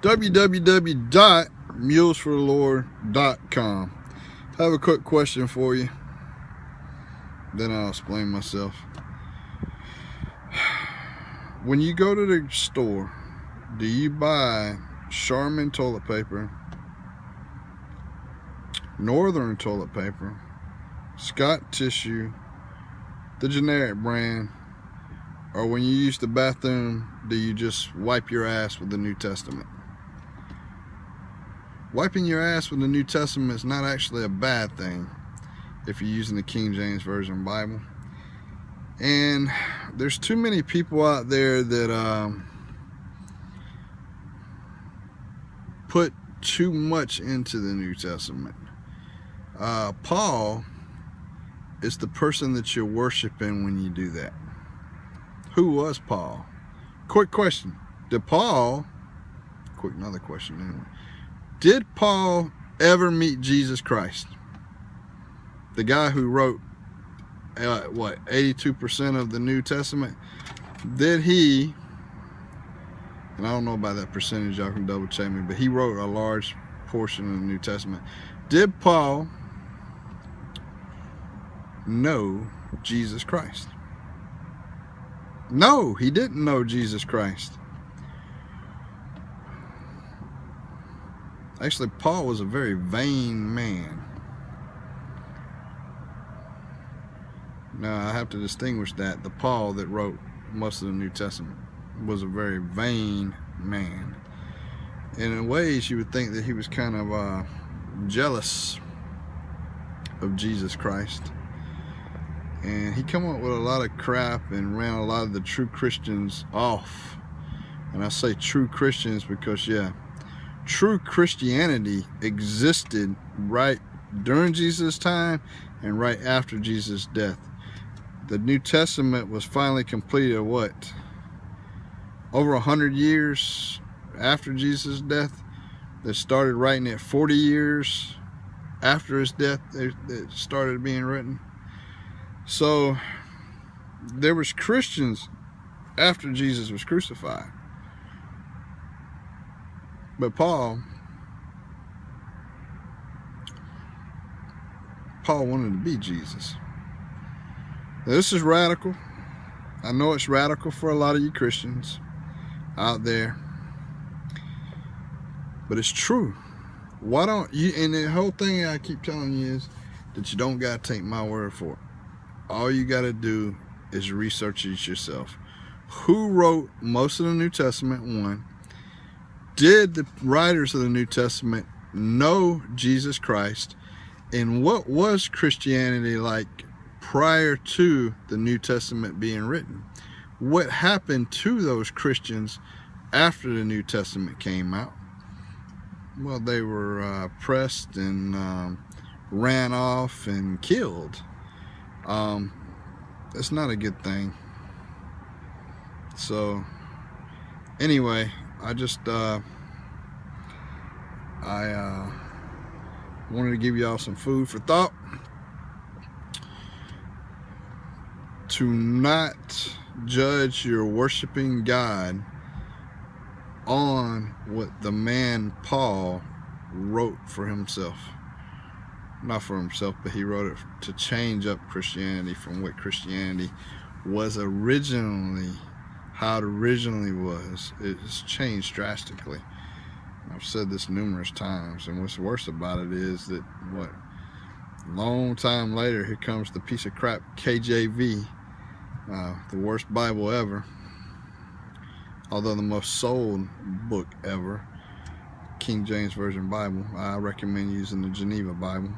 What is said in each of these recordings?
www.mulesforthelord.com. I have a quick question for you, then I'll explain myself. When you go to the store, do you buy Charmin toilet paper, Northern toilet paper, Scott tissue, the generic brand, or when you use the bathroom, do you just wipe your ass with the New Testament? Wiping your ass with the New Testament is not actually a bad thing if you're using the King James Version Bible. And there's too many people out there that put too much into the New Testament. Paul is the person that you're worshiping when you do that. Who was Paul? Quick question. Another question anyway. Did Paul ever meet Jesus Christ? The guy who wrote 82% of the New Testament? Did he, and I don't know about that percentage, y'all can double check me, but he wrote a large portion of the New Testament. Did Paul know Jesus Christ? No, he didn't know Jesus Christ. Actually, Paul was a very vain man. Now, I have to distinguish that. The Paul that wrote most of the New Testament was a very vain man. And in ways, you would think that he was kind of jealous of Jesus Christ. And he come up with a lot of crap and ran a lot of the true Christians off. And I say true Christians because, yeah, true Christianity existed right during Jesus' time and right after Jesus' death. The New Testament was finally completed, what, over 100 years after Jesus' death? They started writing it 40 years after his death. It started being written. So there was Christians after Jesus was crucified. But Paul wanted to be Jesus. Now, this is radical. I know it's radical for a lot of you Christians out there, but it's true. Why don't you, and the whole thing I keep telling you is that you don't got to take my word for it. All you got to do is research it yourself. Who wrote most of the New Testament? One. Did the writers of the New Testament know Jesus Christ? And what was Christianity like prior to the New Testament being written? What happened to those Christians after the New Testament came out? Well, they were pressed and ran off and killed. It's not a good thing. So anyway, I just wanted to give y'all some food for thought, to not judge your worshiping God on what the man Paul wrote for himself. Not for himself, but he wrote it to change up Christianity from what Christianity was originally, how it originally was. It's changed drastically. I've said this numerous times, and what's worse about it is that, long time later, here comes the piece of crap KJV, the worst Bible ever, although the most sold book ever, King James Version Bible. I recommend using the Geneva Bible.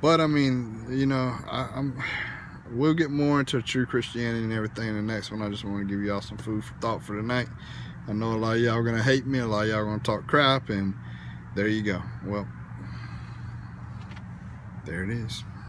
But I mean, you know, we'll get more into true Christianity and everything in the next one. I just want to give y'all some food for thought for tonight. I know a lot of y'all are going to hate me, a lot of y'all are going to talk crap, and there you go. Well, there it is.